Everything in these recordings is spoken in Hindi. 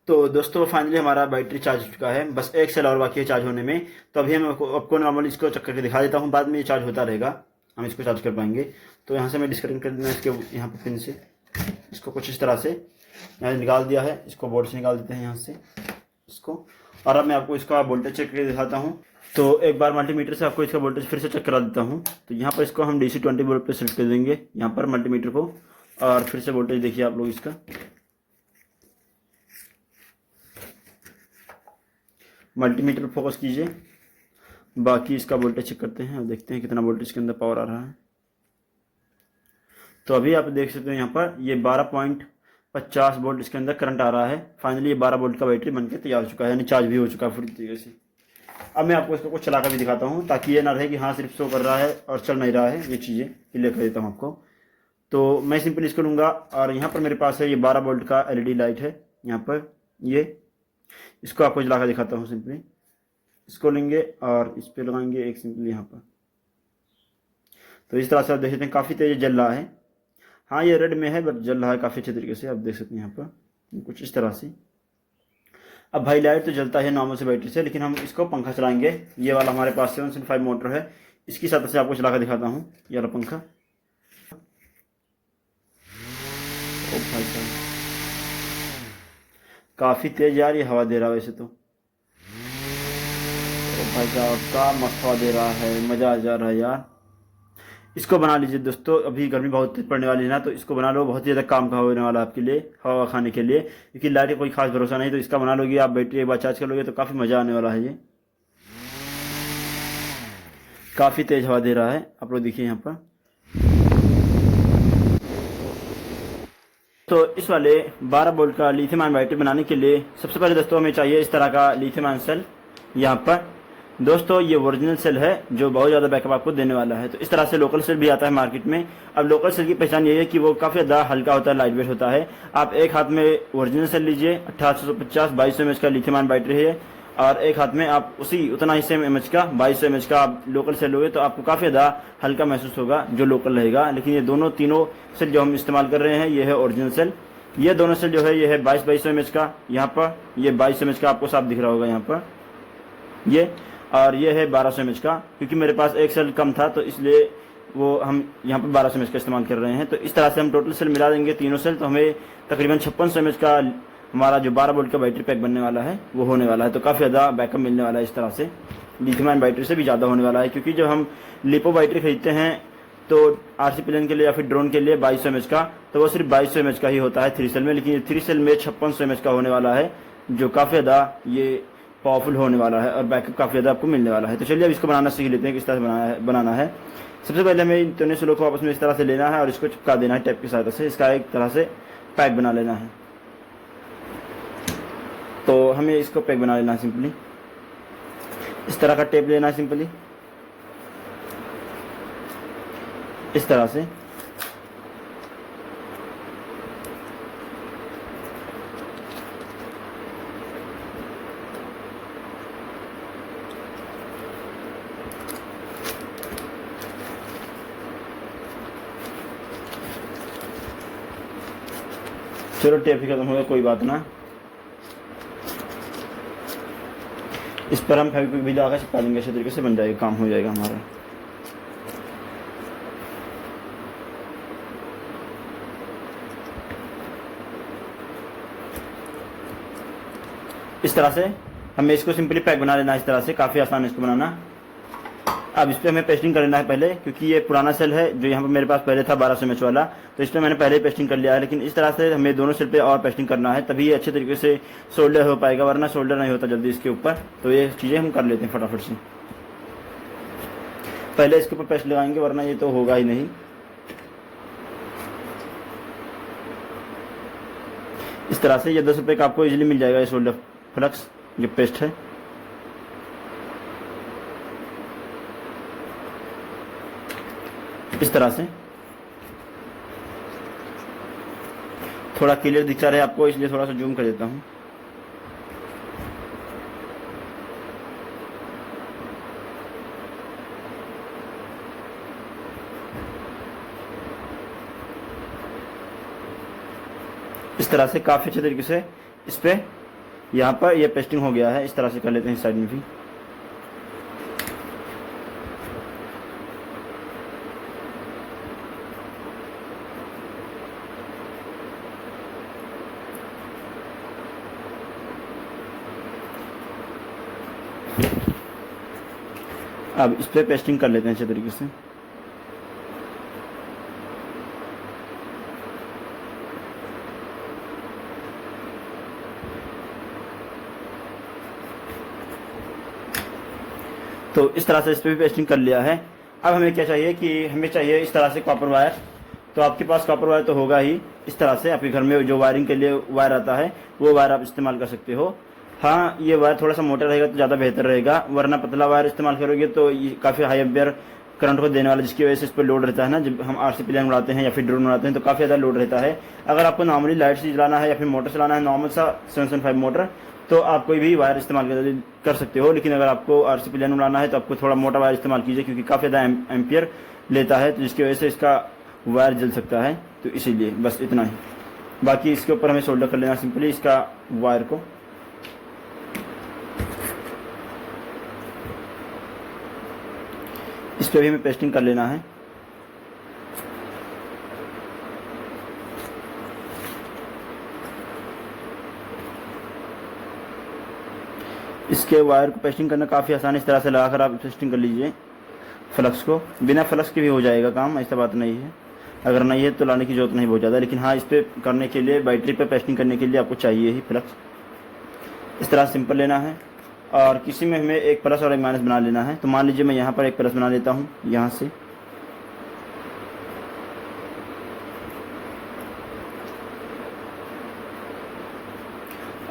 तो दोस्तों फाइनली हमारा बैटरी चार्ज हो चुका है, बस एक सेल और बाकी है चार्ज होने में। तो अभी हम आपको नॉर्मली इसको चेक करके दिखा देता हूँ, बाद में ये चार्ज होता रहेगा, हम इसको चार्ज कर पाएंगे। तो यहाँ से मैं डिस्कनेक्ट कर देना इसके यहाँ पर पिन से, इसको कुछ इस तरह से यहाँ निकाल दिया है, इसको बोर्ड से निकाल देते हैं यहाँ से इसको। और अब मैं आपको इसका वोल्टेज चेक करके दिखाता हूँ। तो एक बार मल्टीमीटर से आपको इसका वोल्टेज फिर से चेक करा देता हूँ। तो यहाँ पर इसको हम DC 20 वोल्ट पे सेलेक्ट कर देंगे यहाँ पर मल्टीमीटर को, और फिर से वोल्टेज देखिए आप लोग इसका। मल्टीमीटर फोकस कीजिए, बाकी इसका वोल्टेज चेक करते हैं और देखते हैं कितना वोल्टेज के अंदर पावर आ रहा है। तो अभी आप देख सकते हो यहाँ पर ये 12.50 वोल्ट इसके अंदर करंट आ रहा है। फाइनली ये 12 वोल्ट का बैटरी बनकर तैयार हो चुका है, यानी चार्ज भी हो चुका है पूरी तरीके से। अब मैं आपको इसको कुछ चला कर भी दिखाता हूँ, ताकि ये ना रहे कि हाँ सिर्फ शो कर रहा है और चल नहीं रहा है, ये चीज़ें क्लियर कर देता हूँ आपको। तो मैं सिंपली इसको लूँगा और यहाँ पर मेरे पास है ये 12 वोल्ट का LED लाइट है यहाँ पर, ये इसको आपको जला कर दिखाता हूँ। सिंपली इसको लेंगे और इस पर लगाएंगे एक सिंपली यहाँ पर। तो इस तरह से आप देख सकते हैं काफ़ी तेज जल रहा है। हाँ ये रेड में है बट जल रहा है काफ़ी अच्छे तरीके से, आप देख सकते हैं यहाँ पर कुछ इस तरह से। अब भाई लाइट तो जलता है नॉर्मल से बैटरी से, लेकिन हम इसको पंखा चलाएंगे। ये वाला हमारे पास 765 मोटर है, इसकी सहायता से आपको चला कर दिखाता हूँ ये वाला पंखा। ओ भाई साहब काफ़ी तेज यार ये हवा दे रहा है वैसे तो। ओ भाई साहब क्या मस्त हवा दे रहा है, मज़ा आ जा रहा है यार। इसको बना लीजिए दोस्तों, अभी गर्मी बहुत तेज पड़ने वाली है ना, तो इसको बना लो, बहुत ही ज़्यादा काम का होने वाला है आपके लिए हवा खाने के लिए, क्योंकि लाइट का कोई खास भरोसा नहीं। तो इसका बना लोगे आप, बैटरी एक बार चार्ज कर लोगे तो काफ़ी मज़ा आने वाला है। ये काफ़ी तेज़ हवा दे रहा है, आप लोग देखिए यहाँ पर। तो इस वाले 12 वोल्ट का लिथियम आयन बैटरी बनाने के लिए सबसे पहले दोस्तों हमें चाहिए इस तरह का लिथियम आयन सेल। यहाँ पर दोस्तों ये ओरिजिनल सेल है जो बहुत ज़्यादा बैकअप आपको देने वाला है। तो इस तरह से लोकल सेल भी आता है मार्केट में। अब लोकल सेल की पहचान ये है कि वो काफ़ी ज़्यादा हल्का होता है, लाइट वेट होता है। आप एक हाथ में ओरिजिनल सेल लीजिए, 1850 2200 mAh का लिथियम आयन बैटरी है, और एक हाथ में आप उसी उतना ही सेम mAh का 2200 mAh का आप लोकल सेल लोगे तो आपको काफ़ी ज़्यादा हल्का महसूस होगा जो लोकल रहेगा। लेकिन ये दोनों तीनों सेल जो हम इस्तेमाल कर रहे हैं ये है ओरिजिनल सेल। ये दोनों सेल जो है ये है 2200 mAh का, यहाँ पर ये 2200 mAh का आपको साफ दिख रहा होगा यहाँ पर ये, और ये है 1200 mAh का। क्योंकि मेरे पास एक सेल कम था तो इसलिए वो हम यहाँ पर 1200 mAh का इस्तेमाल कर रहे हैं। तो इस तरह से हम टोटल सेल मिला देंगे तीनों सेल, तो हमें तकरीबन 5600 mAh का हमारा जो 12 वोल्ट का बैटरी पैक बनने वाला है वो होने वाला है। तो काफ़ी ज़्यादा बैकअप मिलने वाला है इस तरह से, लिथियम आयन बैटरी से भी ज़्यादा होने वाला है। क्योंकि जब हम लिपो बैटरी खरीदते हैं तो RC प्लेन के लिए या फिर ड्रोन के लिए 2200 mAh का, तो वो सिर्फ 2200 mAh का ही होता है 3 सेल में। लेकिन ये 3 सेल में 5600 mAh का होने वाला है, जो काफ़ी ज़्यादा ये पावरफुल होने वाला है और बैकअप काफ़ी ज़्यादा आपको मिलने वाला है। तो चलिए अब इसको बनाना सीख लेते हैं किस तरह से बनाना है। सबसे पहले हमें इन दोनों सेलों को आपस में इस तरह से लेना है और इसको चिपका देना है टेप की सहायता से। इसका एक तरह से पैक बना लेना है। तो हमें इसको पैक बना लेना है सिंपली, इस तरह का टेप लेना है सिंपली इस तरह से। चलो टेप ही खत्म हो गया, कोई बात ना। इस पर हम फेविक्विक भी लगा चिपका देंगे, अच्छे तरीके से बन जाएगा, काम हो जाएगा हमारा। इस तरह से हमें इसको सिंपली पैक बना लेना है। इस तरह से काफ़ी आसान है इसको बनाना। अब इस पर हमें पेस्टिंग कर लेना है पहले, क्योंकि ये पुराना सेल है जो यहाँ पर मेरे पास पहले था 1200 mAh वाला, तो इस पर मैंने पहले ही पेस्टिंग कर लिया है। लेकिन इस तरह से हमें दोनों सेल पे और पेस्टिंग करना है, तभी ये अच्छे तरीके से सोल्डर हो पाएगा, वरना सोल्डर नहीं होता जल्दी इसके ऊपर। तो ये चीज़ें हम कर लेते हैं फटाफट से। पहले इसके ऊपर पेस्ट लगाएंगे वरना ये तो होगा ही नहीं। इस तरह से ये 10 रुपये का आपको इजीली मिल जाएगा ये सोल्डर फ्लक्स जो पेस्ट है। इस तरह से थोड़ा क्लियर दिखता रहे आपको, इसलिए थोड़ा सा जूम कर देता हूँ। इस तरह से काफ़ी अच्छे तरीके से इस पर यहाँ पर ये पेस्टिंग हो गया है। इस तरह से कर लेते हैं इस साइड में भी। अब इस पर पेस्टिंग कर लेते हैं अच्छे तरीके से। तो इस तरह से इस पर भी पेस्टिंग कर लिया है। अब हमें क्या चाहिए कि हमें चाहिए इस तरह से कॉपर वायर। तो आपके पास कॉपर वायर तो होगा ही। इस तरह से आपके घर में जो वायरिंग के लिए वायर आता है वो वायर आप इस्तेमाल कर सकते हो। हाँ, ये वायर थोड़ा सा मोटा रहेगा तो ज़्यादा बेहतर रहेगा, वरना पतला वायर इस्तेमाल करोगे तो ये काफ़ी हाई एम्पियर करंट को देने वाला, जिसकी वजह से इस पर लोड रहता है ना। जब हम आरसी प्लेन उड़ाते हैं या फिर ड्रोन उड़ाते हैं तो काफ़ी ज़्यादा लोड रहता है। अगर आपको नॉर्मली लाइट से चलाना है या फिर मोटर चलाना है, नॉर्मल सा 775 मोटर, तो आप कोई भी वायर इस्तेमाल कर सकते हो। लेकिन अगर आपको आरसी प्लेन उड़ाना है तो आपको थोड़ा मोटा वायर इस्तेमाल कीजिए, क्योंकि काफ़ी ज़्यादा एम्पियर लेता है, तो जिसकी वजह से इसका वायर जल सकता है। तो इसीलिए बस इतना ही। बाकी इसके ऊपर हमें सोल्डर कर लेना सिंपली इसका वायर को। इस पर भी हमें पेस्टिंग कर लेना है। इसके वायर को पेस्टिंग करना काफ़ी आसान है। इस तरह से लगाकर आप पेस्टिंग कर लीजिए फ्लक्स को। बिना फ्लक्स के भी हो जाएगा काम, ऐसा बात नहीं है। अगर नहीं है तो लाने की जरूरत नहीं बहुत ज़्यादा, लेकिन हाँ, इस पर करने के लिए, बैटरी पर पेस्टिंग करने के लिए आपको चाहिए ही फ्लक्स। इस तरह सिंपल लेना है और किसी में हमें एक प्लस और एक माइनस बना लेना है। तो मान लीजिए मैं यहाँ पर एक प्लस बना लेता हूँ यहाँ से,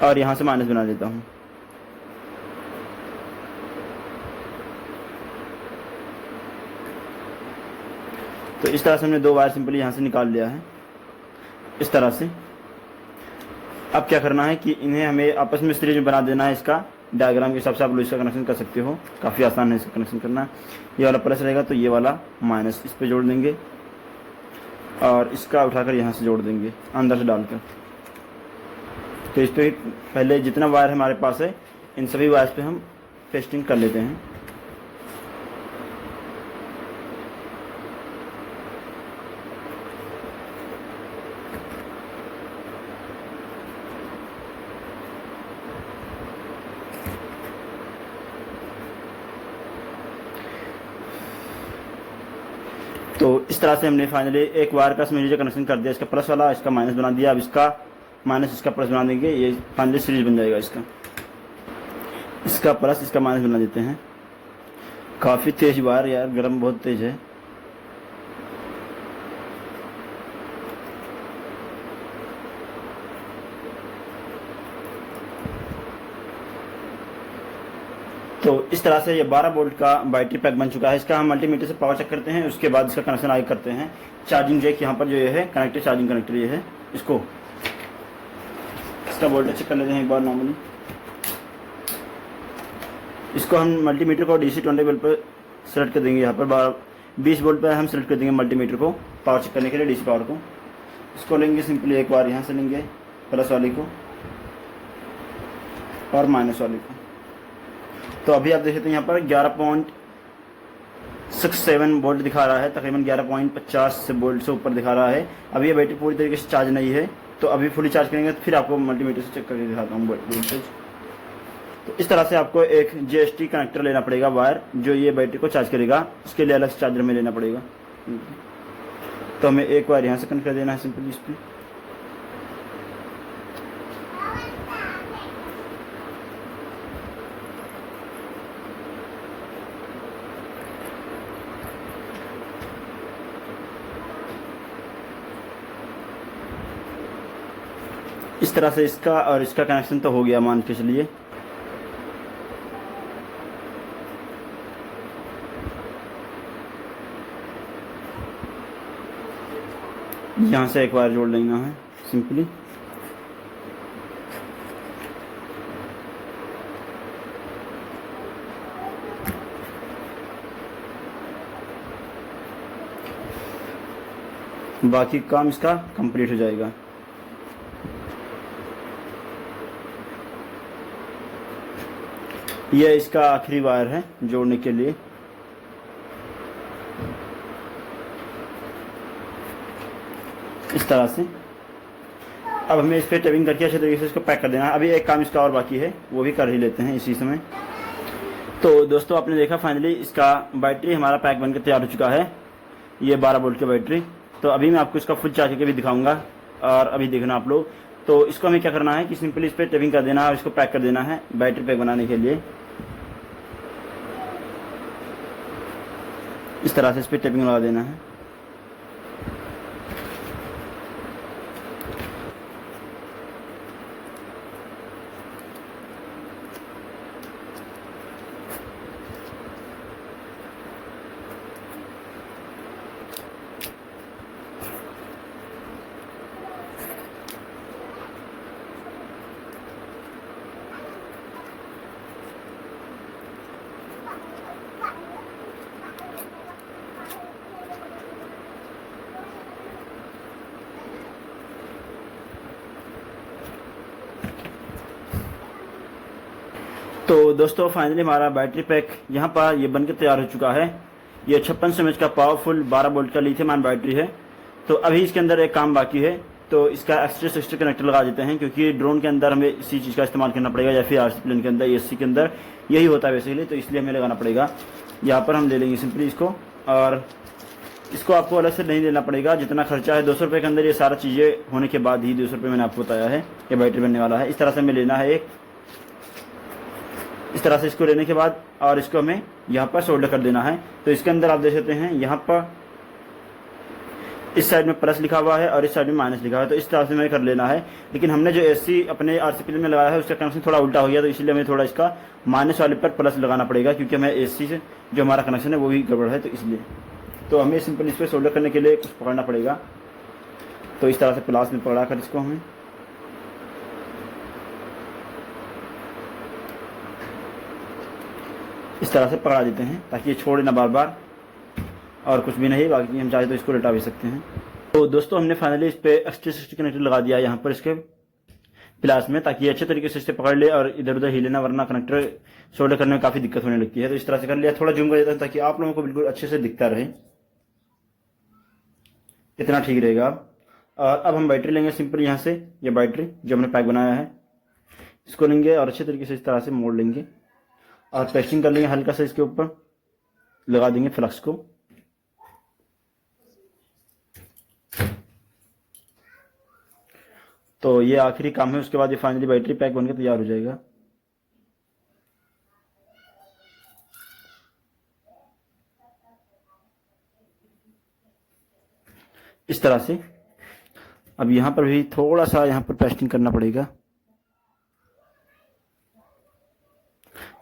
और यहाँ से माइनस बना लेता हूँ। तो इस तरह से हमने दो वायर सिंपली यहाँ से निकाल लिया है इस तरह से। अब क्या करना है कि इन्हें हमें आपस में सीरीज में बना देना है। इसका डायग्राम के हिसाब से आप लोग इसका कनेक्शन कर सकते हो, काफ़ी आसान है इसका कनेक्शन करना। ये वाला प्लस रहेगा तो ये वाला माइनस इस पे जोड़ देंगे और इसका उठाकर यहाँ से जोड़ देंगे अंदर से डालकर। तो इस पर पहले जितना वायर हमारे पास है इन सभी वायर्स पे हम पेस्टिंग कर लेते हैं। तो इस तरह से हमने फाइनली एक वायर का इसमें कनेक्शन कर दिया, इसका प्लस वाला, इसका माइनस बना दिया। अब इसका माइनस इसका प्लस बना देंगे, ये फाइनली सीरीज बन जाएगा इसका प्लस इसका माइनस बना देते हैं। काफ़ी तेज वायर यार, गर्म बहुत तेज है। तो इस तरह से ये 12 वोल्ट का बैटरी पैक बन चुका है। इसका हम मल्टीमीटर से पावर चेक करते हैं, उसके बाद इसका कनेक्शन आगे करते हैं। चार्जिंग जैक यहाँ पर जो ये है कनेक्टेड, चार्जिंग कनेक्टर ये है। इसको इसका वोल्टेज चेक कर लेते हैं एक बार नॉर्मली। इसको हम मल्टीमीटर को DC 20 वोल्ट पर सेलेक्ट कर देंगे। यहाँ पर 20 वोल्ट पर हम सेलेक्ट कर देंगे मल्टीमीटर को पावर चेक करने के लिए, DC पावर को। इसको लेंगे सिंपली एक बार यहाँ से लेंगे प्लस वाले को और माइनस वाले को। तो अभी आप देख सकते हैं यहाँ पर 11.67 वोल्ट दिखा रहा है, तकरीबन 11.50 वोल्ट से ऊपर दिखा रहा है। अभी ये बैटरी पूरी तरीके से चार्ज नहीं है, तो अभी फुली चार्ज करेंगे तो फिर आपको मल्टीमीटर से चेक करके दिखाता हूँ वोल्टेज। तो इस तरह से आपको एक GST कनेक्टर लेना पड़ेगा वायर, जो ये बैटरी को चार्ज करेगा। उसके लिए अलग से चार्जर में लेना पड़ेगा। तो हमें एक वायर यहाँ से कनेक्ट कर देना है सिंपली इस पर। इस तरह से इसका और इसका कनेक्शन तो हो गया, मान के चलिए। यहाँ से एक वायर जोड़ लेना है सिंपली। बाकी काम इसका कंप्लीट हो जाएगा। ये इसका आखिरी वायर है जोड़ने के लिए। इस तरह से अब हमें इस पर टेपिंग करके अच्छे तरीके से इसको पैक कर देना है। अभी एक काम इसका और बाकी है, वो भी कर ही लेते हैं इसी समय। तो दोस्तों आपने देखा फाइनली इसका बैटरी हमारा पैक बनकर तैयार हो चुका है। ये 12 वोल्ट की बैटरी। तो अभी मैं आपको इसका फुल चार्ज करके भी दिखाऊंगा और अभी देखना आप लोग। तो इसको हमें क्या करना है कि सिंपली इस पर टेपिंग कर देना है और इसको पैक कर देना है बैटरी पैक बनाने के लिए। इस तरह से इस पर टेपिंग लगा देना है। तो दोस्तों फाइनली हमारा बैटरी पैक यहाँ पर ये बनकर तैयार हो चुका है। ये 5600 mAh का पावरफुल 12 वोल्ट का लिथियम आयन बैटरी है। तो अभी इसके अंदर एक काम बाकी है, तो इसका एक्स्ट्रा कनेक्टर लगा देते हैं, क्योंकि ड्रोन के अंदर हमें इसी चीज़ का इस्तेमाल करना पड़ेगा या फिर आरसी प्लेन के अंदर एएससी के अंदर यही होता है बेसिकली। तो इसलिए हमें लगाना पड़ेगा। यहाँ पर हम ले लेंगे सिंपली इसको, और इसको आपको अलग से नहीं लेना पड़ेगा। जितना खर्चा है 200 रुपये के अंदर ये सारा चीज़ें होने के बाद ही 200 रुपये मैंने आपको बताया है ये बैटरी बनने वाला है। इस तरह से हमें लेना है एक, इस तरह से इसको लेने के बाद और इसको हमें यहाँ पर सोल्डर कर देना है। तो इसके अंदर आप देख सकते हैं यहाँ पर इस साइड में प्लस लिखा हुआ है और इस साइड में माइनस लिखा हुआ है। तो इस तरह से हमें कर लेना है। लेकिन हमने जो एसी अपने आरसी प्लेन में लगाया है उसका कनेक्शन थोड़ा उल्टा हो गया, तो इसलिए हमें थोड़ा इसका माइनस वाले पर प्लस लगाना पड़ेगा, क्योंकि हमें एसी से जो हमारा कनेक्शन है वो भी गड़बड़ है। तो इसलिए तो हमें सिंपल इस पर सोल्डर करने के लिए कुछ पकड़ना पड़ेगा। तो इस तरह से प्लास में पकड़ा कर इसको हमें इस तरह से पकड़ा देते हैं ताकि ये छोड़े ना बार बार, और कुछ भी नहीं। बाकी हम चाहे तो इसको लटा भी सकते हैं। तो दोस्तों हमने फाइनली इस पर एक्स्ट्रा कनेक्टर लगा दिया है यहाँ पर इसके प्लास में, ताकि अच्छे तरीके से इसे पकड़ ले और इधर उधर हिले ना, वरना कनेक्टर सोल्डर करने में काफ़ी दिक्कत होने लगती है। तो इस तरह से कर लिया। थोड़ा जूम कर देता हूँ ताकि आप लोगों को बिल्कुल अच्छे से दिखता रहे, इतना ठीक रहेगा। और अब हम बैटरी लेंगे सिंपल यहाँ से, ये बैटरी जो हमने पैक बनाया है इसको लेंगे और अच्छे तरीके से इस तरह से मोड़ लेंगे और पेस्टिंग कर लेंगे हल्का सा, इसके ऊपर लगा देंगे फ्लक्स को। तो ये आखिरी काम है, उसके बाद ये फाइनली बैटरी पैक बनकर तैयार हो जाएगा। इस तरह से अब यहाँ पर भी थोड़ा सा यहाँ पर पेस्टिंग करना पड़ेगा।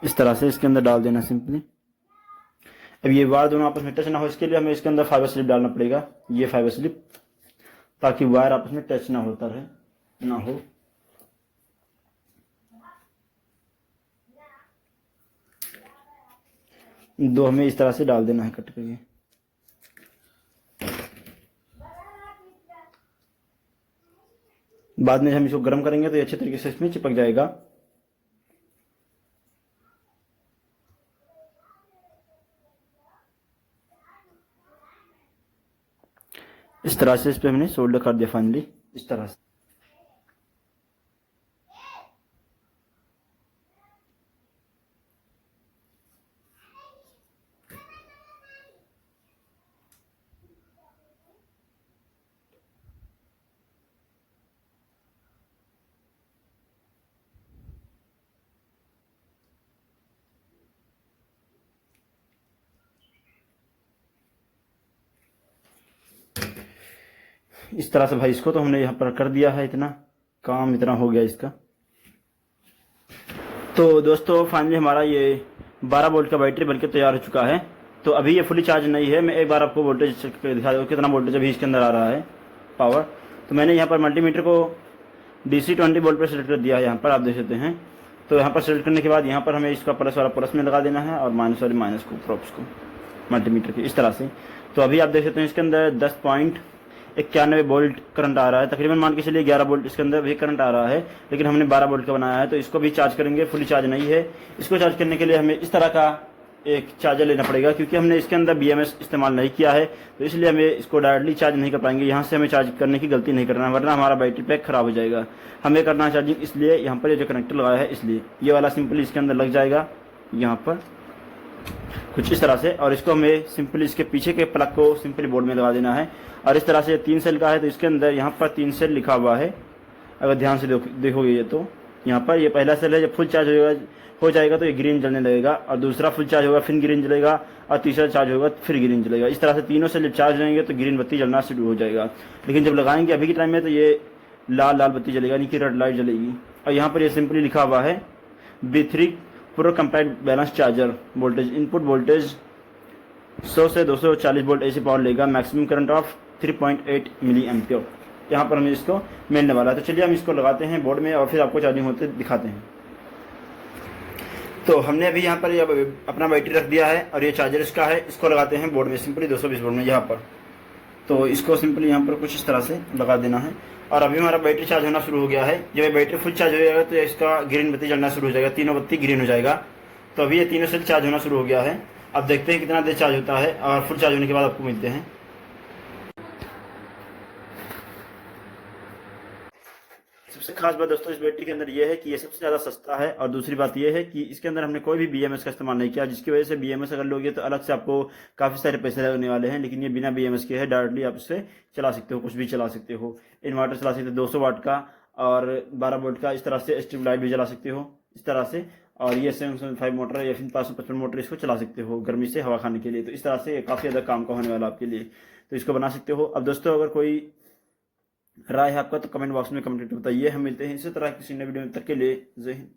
इस तरह से इसके अंदर डाल देना सिंपली। अब ये वायर दोनों आपस में टच ना हो, इसके लिए हमें इसके अंदर फाइबर स्लिप डालना पड़ेगा, ये फाइबर स्लिप, ताकि वायर आपस में टच ना होता रहे ना हो। दो हमें इस तरह से डाल देना है कट करके। बाद में हम इसको गर्म करेंगे तो ये अच्छे तरीके से इसमें चिपक जाएगा। इस तरह से इस पे हमने सोल्डर कर दिया फाइनली, इस तरह से। इस तरह से भाई इसको तो हमने यहाँ पर कर दिया है, इतना काम इतना हो गया इसका। तो दोस्तों फाइनली हमारा ये 12 वोल्ट का बैटरी बनकर तैयार हो चुका है। तो अभी ये फुली चार्ज नहीं है, मैं एक बार आपको वोल्टेज चेक करके दिखा दूँ कितना वोल्टेज अभी इसके अंदर आ रहा है पावर। तो मैंने यहाँ पर मल्टीमीटर को DC 20 वोल्ट पर सेलेक्ट कर दिया है, यहाँ पर आप देख सकते हैं। तो यहाँ पर सेलेक्ट करने के बाद यहाँ पर हमें इसका प्लस वाला प्लस में लगा देना है और माइनस वाले माइनस को, प्रॉप्स को मल्टीमीटर के, इस तरह से। तो अभी आप देख सकते हैं इसके अंदर 91 वोल्ट करंट आ रहा है, तकरीबन मान के चलिए 11 वोल्ट इसके अंदर भी करंट आ रहा है, लेकिन हमने 12 वोल्ट का बनाया है। तो इसको भी चार्ज करेंगे, फुली चार्ज नहीं है। इसको चार्ज करने के लिए हमें इस तरह का एक चार्जर लेना पड़ेगा, क्योंकि हमने इसके अंदर BMS इस्तेमाल नहीं किया है, तो इसलिए हमें इसको डायरेक्टली चार्ज नहीं कर पाएंगे। यहाँ से हमें चार्ज करने की गलती नहीं करना, वरना हमारा बैटरी पैक खराब हो जाएगा। हमें करना चार्जिंग इसलिए यहाँ पर ये जो कनेक्टर लगाया है, इसलिए ये वाला सिंपली इसके अंदर लग जाएगा यहाँ पर कुछ इस तरह से, और इसको हमें सिंपली इसके पीछे के प्लग को सिंपली बोर्ड में लगा देना है। और इस तरह से 3 सेल का है, तो इसके अंदर यहाँ पर 3 सेल लिखा हुआ है, अगर ध्यान से देखोगे ये, तो यहाँ पर ये पहला सेल है। जब फुल चार्ज हो जाएगा तो ये ग्रीन जलने लगेगा, और दूसरा फुल चार्ज होगा फिर ग्रीन जलेगा, और तीसरा चार्ज होगा फिर ग्रीन जलेगा। इस तरह से तीनों सेल जब चार्ज रहेंगे तो ग्रीन बत्ती जलना शुरू हो जाएगा। लेकिन जब लगाएंगे अभी के टाइम में तो ये लाल लाल बत्ती जलेगा, यानी कि रेड लाइट जलेगी। और यहाँ पर ये सिंपली लिखा हुआ है B3 pro compact balance charger voltage, input voltage 100 से 240 वोल्ट ऐसी पावर लेगा, maximum current of 3.8 milli ampere. यहाँ पर हमें इसको मिलने वाला है। तो चलिए हम इसको लगाते हैं बोर्ड में और फिर आपको चार्जिंग होते दिखाते हैं। तो हमने अभी यहाँ पर अपना बैटरी रख दिया है, और ये चार्जर इसका है। इसको लगाते हैं बोर्ड में, सिंपली 220 वोल्ट में यहाँ पर। तो इसको सिंपली यहाँ पर कुछ इस तरह से लगा देना है, और अभी हमारा बैटरी चार्ज होना शुरू हो गया है। जब बैटरी फुल चार्ज हो जाएगा तो इसका ग्रीन बत्ती जलना शुरू हो जाएगा, तीनों बत्ती ग्रीन हो जाएगा। तो अभी ये तीनों सेल चार्ज होना शुरू हो गया है। अब देखते हैं कितना देर चार्ज होता है, और फुल चार्ज होने के बाद आपको मिलते हैं। सबसे खास बात दोस्तों इस बैटरी के अंदर ये है कि ये सबसे ज़्यादा सस्ता है, और दूसरी बात ये है कि इसके अंदर हमने कोई भी BMS का इस्तेमाल नहीं किया, जिसकी वजह से BMS अगर लोगे तो अलग से आपको काफ़ी सारे पैसे लगने वाले हैं। लेकिन ये बिना BMS के है, डायरेक्टली आप इससे चला सकते हो, कुछ भी चला सकते हो। इन्वर्टर चला सकते हो 200 वाट का, और 12 वोल्ट का, इस तरह से स्ट्रिप लाइट भी चला सकते हो इस तरह से। और ये 775 मोटर या फिर 555 मोटर इसको चला सकते हो गर्मी से हवा खाने के लिए। तो इस तरह से काफ़ी ज़्यादा काम का होने वाला आपके लिए, तो इसको बना सकते हो। अब दोस्तों अगर कोई राय है आपका तो कमेंट बॉक्स में कमेंट करके बताइए। हम मिलते हैं इसी तरह किसी नए वीडियो में, तक के लिए जय हिंद।